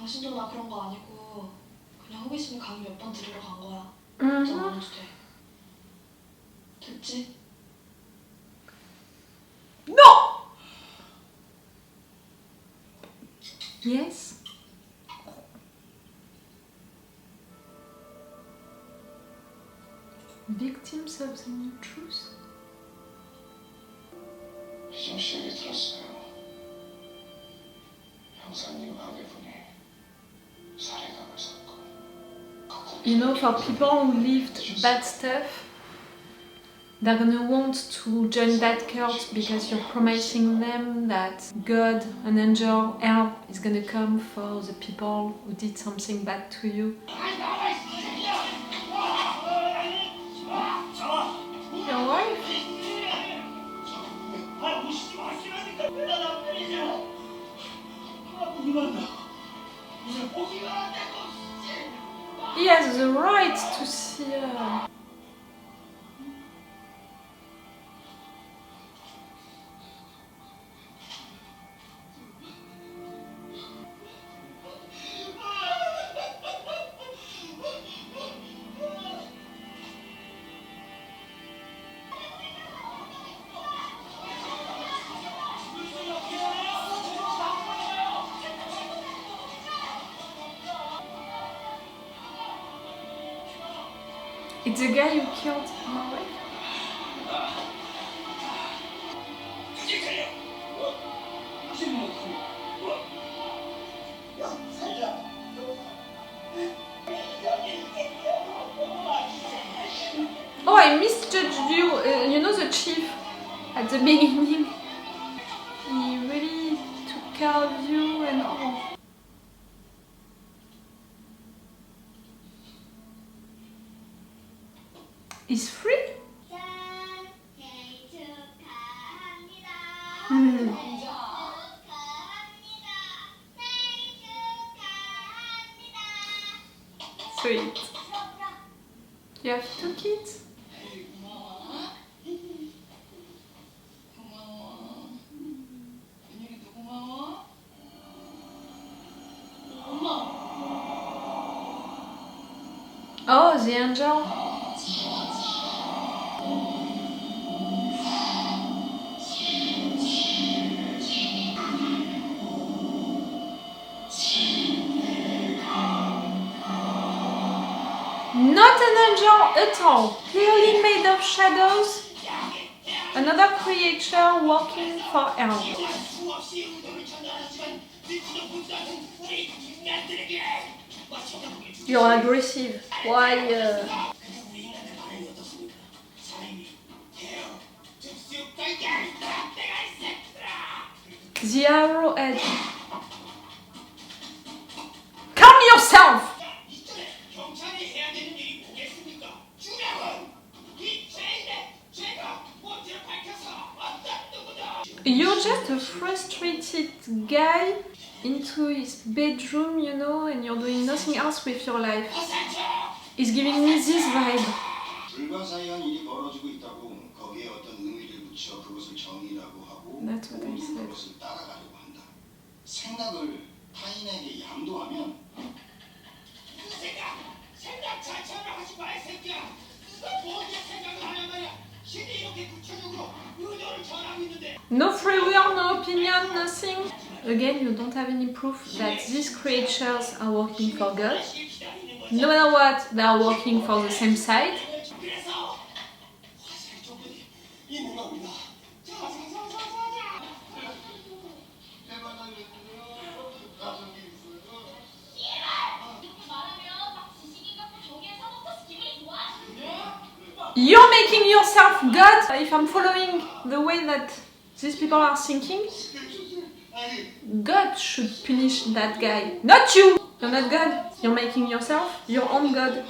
당신도 나 그런 거 아니고 그냥 호기심에 강의 몇 번 들으러 간 거야. 걱정 안 해도 돼. 됐지? No! Yes? Victims of the new truth? 좀 얘기 들었어요. 형사님 가게분이 살해당한 사건. You know, for people who lived bad stuff, they're gonna want to join that cult because you're promising them that God, an angel, help is gonna come for the people who did something bad to you. Your wife? He has the right to see her. It's the guy who killed my wife. Oh, I misjudged you. You know the chief at the beginning? He really took care of you and all. He's free? Sweet. You have 2 kids? Oh, the angel. Not an angel at all, clearly made of shadows. Another creature working for hell. You're aggressive. Why? The arrowhead. Calm yourself! You're just a frustrated guy into his bedroom, you know, and you're doing nothing else with your life. He's giving me this vibe. That's what I said. No free will, no opinion, nothing. Again, you don't have any proof that these creatures are working for God. No matter what, they are working for the same side. You're making yourself God. If I'm following the way that these people are thinking, God should punish that guy, not you. You're not God. You're making yourself your own God.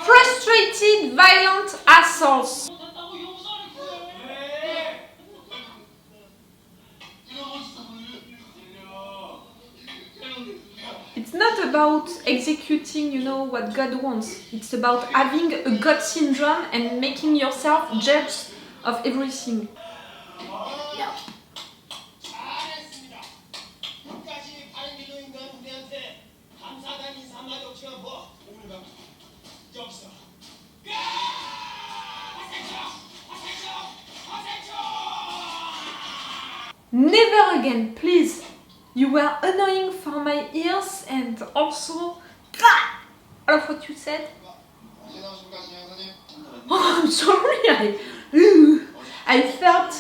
Frustrated, violent assholes. It's not a about executing, you know, what God wants. It's about having a God syndrome and making yourself judge of everything. 잘했습니다. 끝까지 바른 길로 인도한 우리한테 감사하다는 인사 한마디 없지만 뭐 오늘가 여기서 Never again, please. You were annoying for my ears and also all of what you said. Oh, I'm sorry. I felt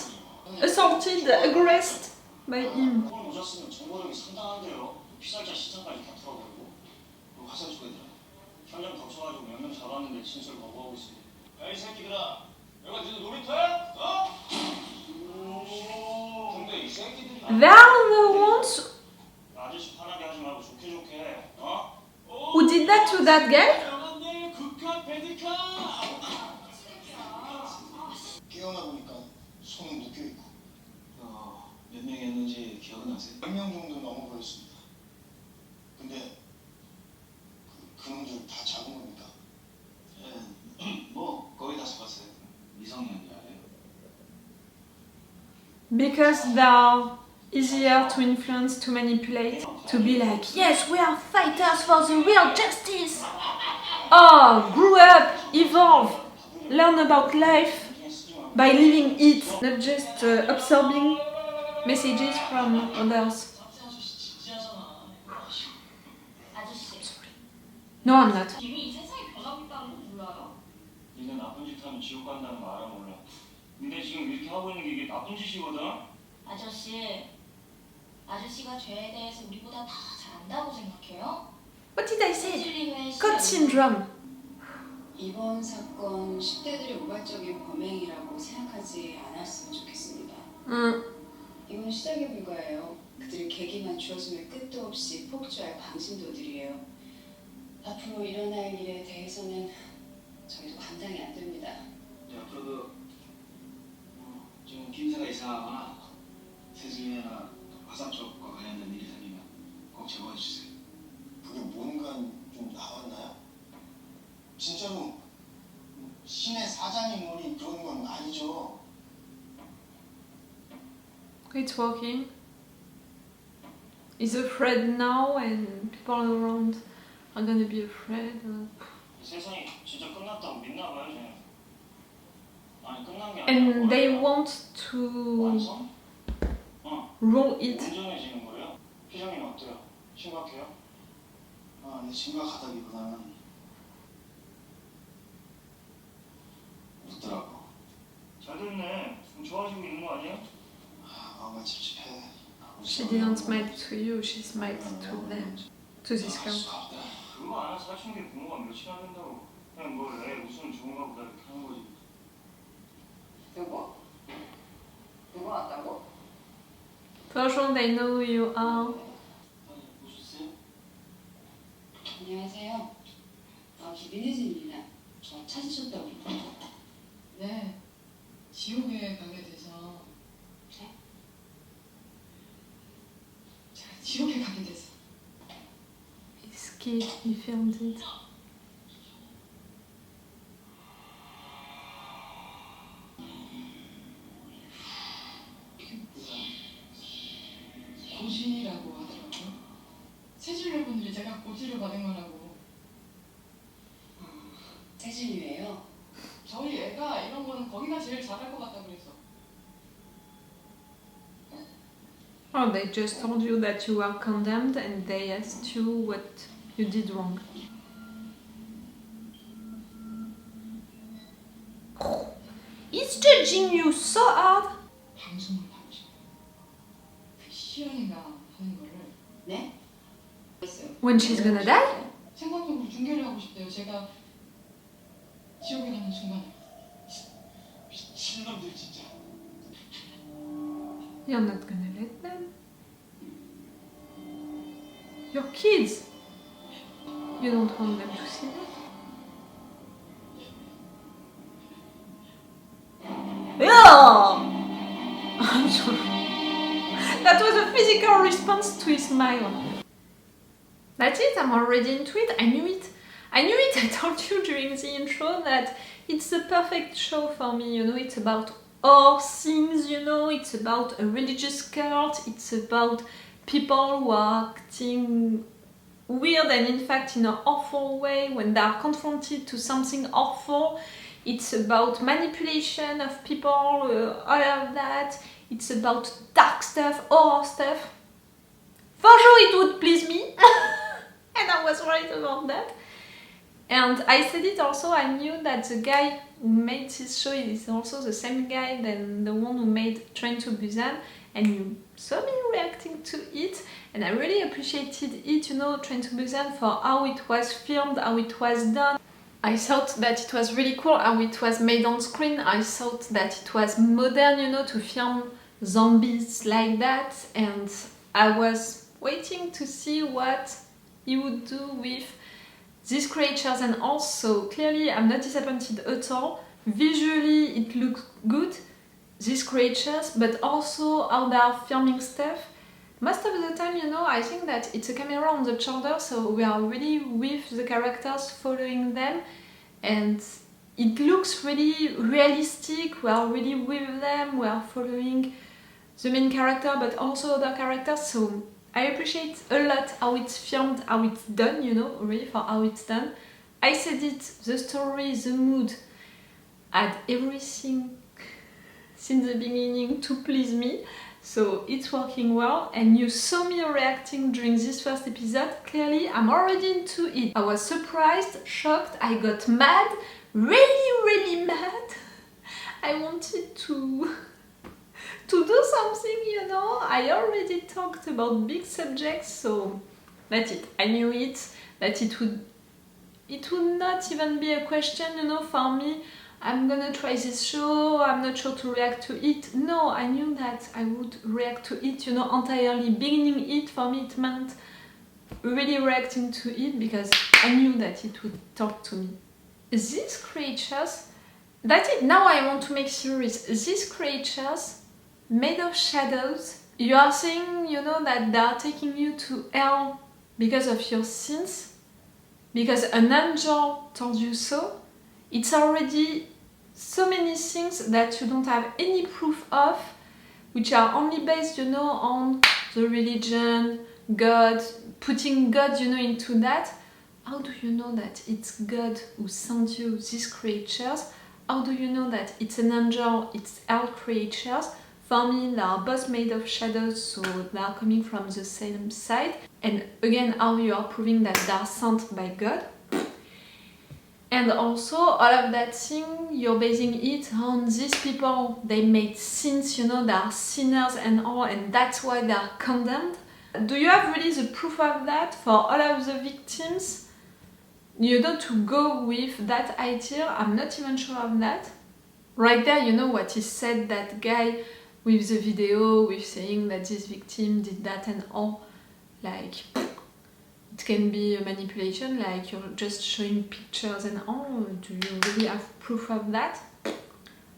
assaulted, aggressed by him. 오늘 오셨으면 정보력이 상당한데요. 피살자 시장까지 다 털어버리고 화산 쪽에들아 현장 덮쳐가지고 몇 명 잡았는데 진술 거부하고 있습니다. 야이 새끼들아, 여기가 니네 놀이터야? 어? 근데 이 새끼들이 They are the ones 아저씨 화나게 하지 말고 좋게 좋게, 어? who did that to that guy. 영화님 국카 베드카 깨어나 보니까 손은 묶여 있고. 몇 명이었는지 기억은 나세요? 100명 정도 넘어 보였습니다. 근데 그놈들 다 잡은 겁니까? 예, 뭐 거의 다 잡았어요. 미성년자예요. Because they are easier to influence, to manipulate, to be like, yes, we are fighters for the real justice. Oh, grow up, evolve, learn about life by living it, not just absorbing messages from others. 아저씨, No, I'm not. 이미 이 세상이 변하고 있다는 거 몰라요? 니네 나쁜 짓 하면 지옥 간다는 거 알아 몰라. 근데 지금 이렇게 하고 있는 게 이게 나쁜 짓이거든. 아저씨가 죄에 대해서 우리보다 다 잘 안다고 생각해요? What did I say? 세질리회 God syndrome. 이번 사건 10대들의 우발적인 범행이라고 생각하지 않았으면 좋겠습니다. 이건 시작에 불과해요. 그들이 계기만 주어지면 끝도 없이 폭주할 방심도들이에요. 앞으로 일어날 일에 대해서는 저희도 감당이 안 됩니다. 네, 앞으로도 지금 김새가 이상하거나 세진이나 화산 쪽과 관련된 일이 생기면 꼭 제보해 주세요. 그게 뭔가 좀 나왔나요? 진짜로 신의 사장이 뭐니 그런 건 아니죠? It's working. He's afraid now and people around are gonna be afraid. 세상이 진짜 끝났다고 믿나 봐요, 쟤는. 아니 끝난 게 아니라 And they want to 완성? rule it. 온전해지는 거예요? 회장님 어때요? 심각해요? 근데 심각하다기보다는 웃더라고. 잘 됐네. 좀 좋아지고 있는 거 아니야? 마음이 찝찝해. She didn't smile to you, she smiled to them, to this girl. 그거 안 해서 사춘기 부모가 며칠 안 된다고. 그냥 뭐애 웃으면 좋은가 보다 이렇게 하는 거지. 누구? 누구 왔다고? For sure they know who you are. 오셨어요? 안녕하세요. 김민혜진입니다. 저 찾으셨다고. 네, 지옥에 가게 돼서 제가 지옥에 가게 돼서 He's scared, he filmed it. 고지라고 하더라고요. 세진녀분들이 제가 고지를 받은 거라고. 세진이에요. 저희 애가 이런 거는 거기가 제일 잘할 것 같다 그래서. Oh, they just told you that you are condemned and they asked you what you did wrong. He's judging you so hard. 방송을 하고 싶어요. 그 시연이가 하는 거를 네? 있어요. When she's gonna die? 생방송으로 중계를 하고 싶대요. 제가 지옥에 가는 순간에. 미친놈들 진짜. You're not gonna let them. Your kids. You don't want them to see that. Ugh! I'm sorry. That was a physical response to his smile. That's it, I'm already into it. I knew it. I told you during the intro that it's the perfect show for me, you know, it's about all things, you know, it's about a religious cult, it's about people who are acting weird and in fact in an awful way when they are confronted to something awful. It's about manipulation of people, all of that. It's about dark stuff, horror stuff. For sure it would please me. And I was right about that. And I said it also, I knew that the guy who made this show is also the same guy than the one who made Train to Busan, and you saw me reacting to it, and I really appreciated it, you know, Train to Busan, for how it was filmed, how it was done. I thought that it was really cool how it was made on screen. I thought that it was modern, you know, to film zombies like that, and I was waiting to see what he would do with these creatures, and also clearly I'm not disappointed at all. Visually it looks good, these creatures, but also how they are filming stuff. Most of the time, you know, I think that it's a camera on the shoulder, so we are really with the characters, following them, and it looks really realistic. We are really with them, we are following the main character but also other characters, so I appreciate a lot how it's filmed, how it's done, you know, really for how it's done. I said it, the story, the mood, had everything since the beginning to please me, so it's working well, and you saw me reacting during this first episode. Clearly I'm already into it. I was surprised, shocked, I got mad, really mad. I wanted to do something, you know. I already talked about big subjects, so that's it. I knew it, that it would not even be a question, you know, for me. I'm gonna try this show, I'm not sure to react to it. No, I knew that I would react to it, you know, entirely. Beginning it, for me, it meant really reacting to it, because I knew that it would talk to me. These creatures, that's it, now I want to make serious. These creatures made of shadows, you are saying, you know, that they are taking you to hell because of your sins, because an angel told you so. It's already so many things that you don't have any proof of, which are only based, you know, on the religion, God, putting God, you know, into that. How do you know that it's God who sent you these creatures? How do you know that it's an angel, it's hell creatures? For me, they are both made of shadows, so they are coming from the same side. And again, how you are proving that they are sent by God. And also, all of that thing, you're basing it on these people. They made sins, you know, they are sinners and all, and that's why they are condemned. Do you have really the proof of that for all of the victims? You know, to go with that idea, I'm not even sure of that. Right there, you know what he said, that guy with the video, with saying that this victim did that and all, like, it can be a manipulation, like you're just showing pictures and all. Do you really have proof of that? I'm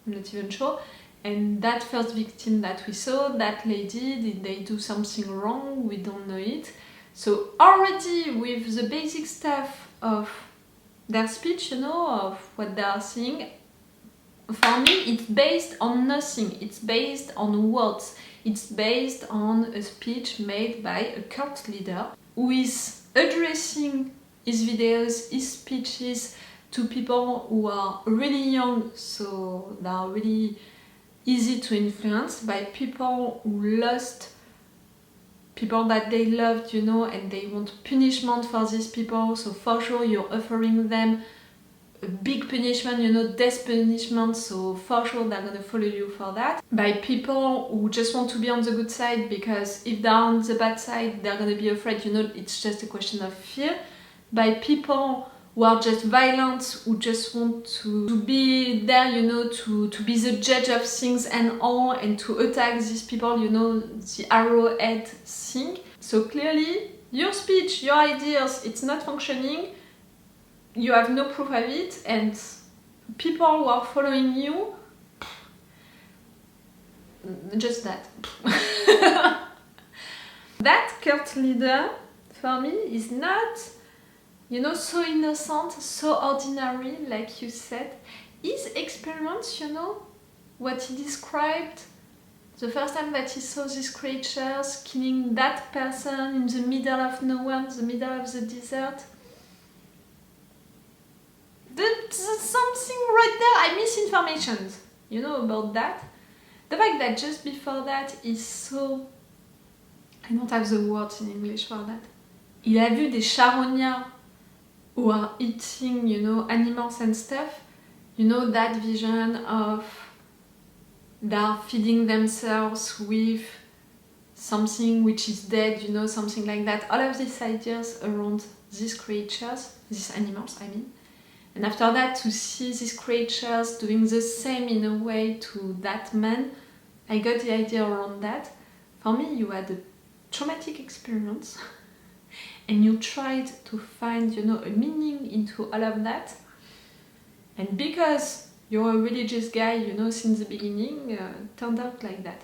not even sure. And that first victim that we saw, that lady, did they do something wrong? We don't know it. So already with the basic stuff of their speech, you know, of what they are saying, for me, it's based on nothing. It's based on words. It's based on a speech made by a cult leader who is addressing his videos, his speeches to people who are really young, so they are really easy to influence, by people who lost people that they loved, you know, and they want punishment for these people. So for sure you're offering them a big punishment, you know, death punishment, so for sure they're gonna follow you for that. By people who just want to be on the good side, because if they're on the bad side they're gonna be afraid, you know, it's just a question of fear. By people who are just violent, who just want to be there, you know, to be the judge of things and all, and to attack these people, you know, the arrowhead thing. So clearly your speech, your ideas, it's not functioning. You have no proof of it, and people who are following you, just that. That cult leader, for me is not, you know, so innocent, so ordinary, like you said. His experience, you know, what he described the first time that he saw these creatures killing that person in the middle of nowhere, in the middle of the desert. There's something right there, I miss information, you know, about that. The fact that just before that is so... I don't have the words in English for that. Il a vu des charognas who are eating, you know, animals and stuff. You know, that vision of they are feeding themselves with something which is dead, you know, something like that. All of these ideas around these creatures, these animals, I mean. And after that, to see these creatures doing the same in a way to that man, I got the idea around that. For me, you had a traumatic experience and you tried to find, you know, a meaning into all of that. And because you're a religious guy, you know, since the beginning, turned out like that.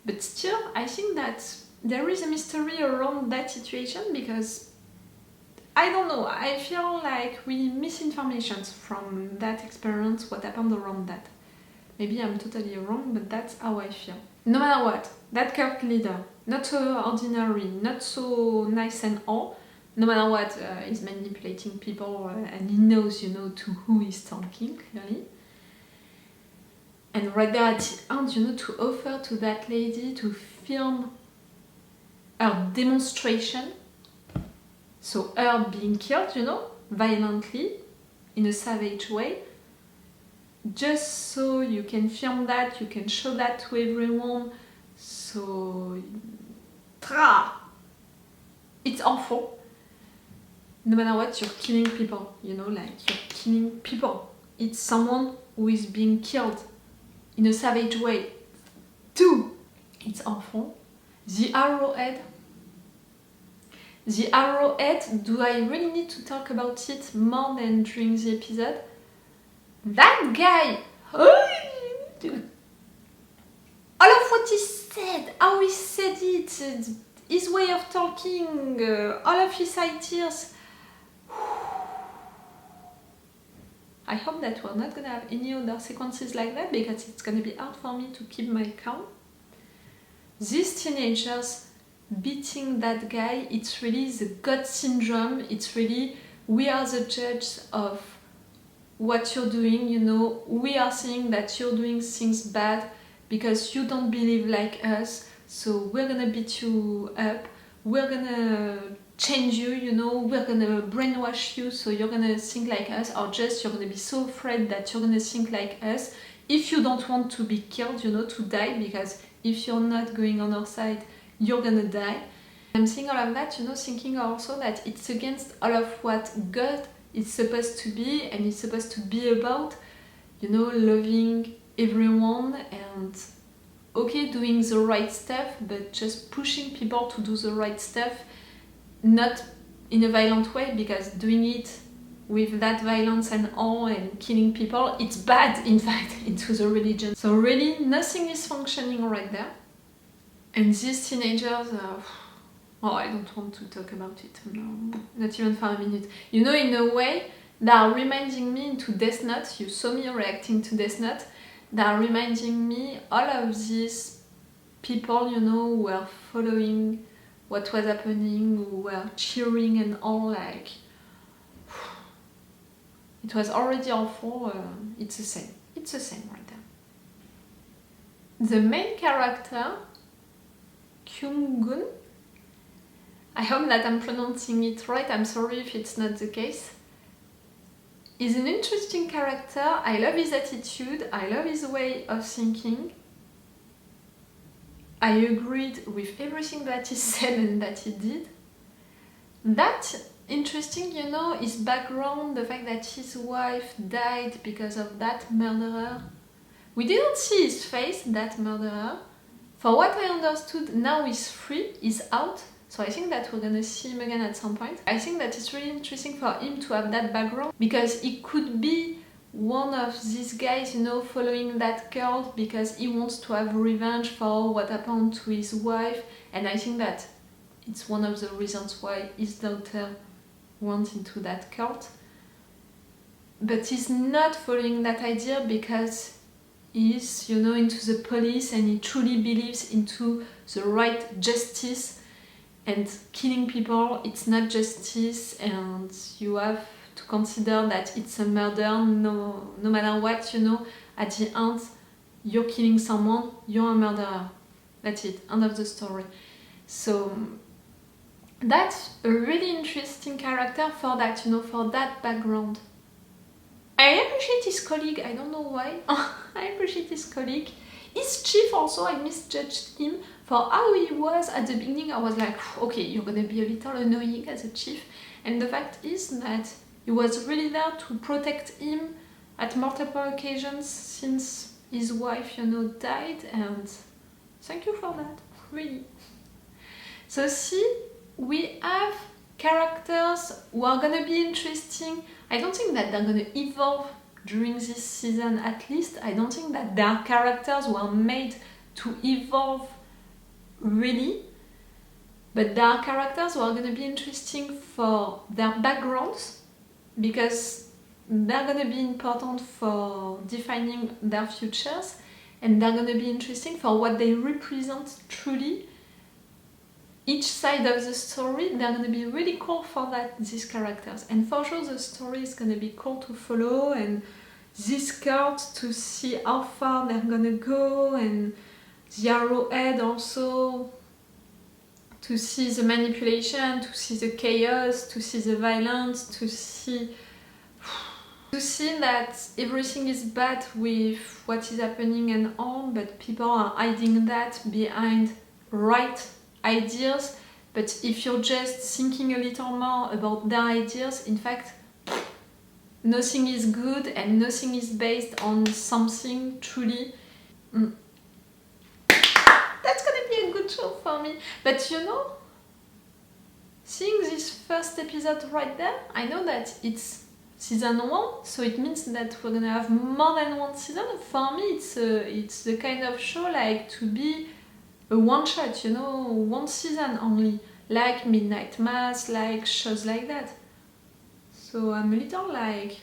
But still, I think that there is a mystery around that situation because, I don't know, I feel like we miss information from that experience, what happened around that. Maybe I'm totally wrong, but that's how I feel. No matter what, that cult leader, not so ordinary, not so nice and all, no matter what, he's manipulating people and he knows, you know, to who he's talking, clearly. And right there at the end, you know, to offer to that lady to film her demonstration, so her being killed, you know, violently, in a savage way, just so you can film that, you can show that to everyone, so... It's awful. No matter what, you're killing people, you know, like, you're killing people. It's someone who is being killed in a savage way. Two, it's awful. The arrowhead. The arrowhead, do I really need to talk about it more than during the episode? That guy! All of what he said, how he said it, his way of talking, all of his ideas. I hope that we're not gonna have any other sequences like that because it's gonna be hard for me to keep my calm. These teenagers beating that guy, it's really the God syndrome. It's really, we are the judge of what you're doing, you know. We are saying that you're doing things bad because you don't believe like us, so we're gonna beat you up, we're gonna change you, you know, we're gonna brainwash you so you're gonna think like us, or just you're gonna be so afraid that you're gonna think like us if you don't want to be killed, you know, to die, because if you're not going on our side, you're gonna die. I'm saying all of that, you know, thinking also that it's against all of what God is supposed to be and is supposed to be about, you know, loving everyone and, okay, doing the right stuff, but just pushing people to do the right stuff, not in a violent way, because doing it with that violence and all and killing people, it's bad, in fact, into the religion. So really, nothing is functioning right there. And these teenagers, oh, I don't want to talk about it, no, not even for a minute. You know, in a way, they are reminding me into Death Note, you saw me reacting to Death Note, they are reminding me all of these people, you know, who were following what was happening, who were cheering and all, like... It was already awful, it's the same. It's the same right there. The main character, Kyung-gun, I hope that I'm pronouncing it right, I'm sorry if it's not the case, is an interesting character. I love his attitude, I love his way of thinking. I agreed with everything that he said and that he did. That interesting, you know, his background, the fact that his wife died because of that murderer. We didn't see his face, that murderer. For what I understood, now he's free, he's out, so I think that we're gonna see him again at some point. I think that it's really interesting for him to have that background, because he could be one of these guys, you know, following that girl because he wants to have revenge for what happened to his wife, and I think that it's one of the reasons why his daughter went into that cult. But he's not following that idea because he's, you know, into the police and he truly believes into the right justice, and killing people, it's not justice, and you have to consider that it's a murder no matter what, you know. At the end, you're killing someone, you're a murderer. That's it, end of the story. So that's a really interesting character for that, you know, for that background. I appreciate his colleague, I don't know why. I appreciate his colleague. His chief also, I misjudged him for how he was at the beginning. I was like, okay, you're gonna be a little annoying as a chief. And the fact is that he was really there to protect him at multiple occasions since his wife, you know, died, and thank you for that, really. So see, we have characters who are gonna be interesting. I don't think that they're gonna evolve during this season, at least. I don't think that their characters were made to evolve really, but there are characters who are gonna be interesting for their backgrounds, because they're gonna be important for defining their futures, and they're gonna be interesting for what they represent truly. Each side of the story, they're gonna be really cool for that, these characters. And for sure the story is gonna be cool to follow, and this cult, to see how far they're gonna go, and the Arrowhead also, to see the manipulation, to see the chaos, to see the violence, to see that everything is bad with what is happening and all, but people are hiding that behind right ideas. But if you're just thinking a little more about their ideas, in fact, nothing is good and nothing is based on something truly. That's gonna be a good show for me. But you know, seeing this first episode right there, I know that it's season 1, so it means that we're gonna have more than one season. For me, it's the kind of show like to be a one shot, you know, one season only, like Midnight Mass, like shows like that. So I'm a little like,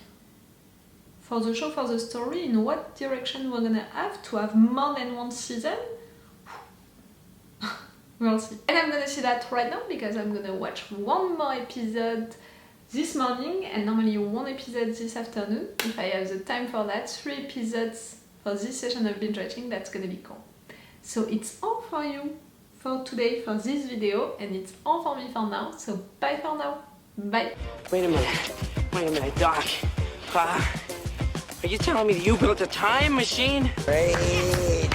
for the show, for the story, in what direction we're gonna have to have more than one season. We'll see. And I'm gonna see that right now because I'm gonna watch one more episode this morning, and normally one episode this afternoon, if I have the time for that. 3 episodes for this session of binge watching, that's gonna be cool. So it's all for you for today, for this video, and it's all for me for now, so bye for now. Bye. Wait a minute, Doc. Are you telling me that you built a time machine? Hey.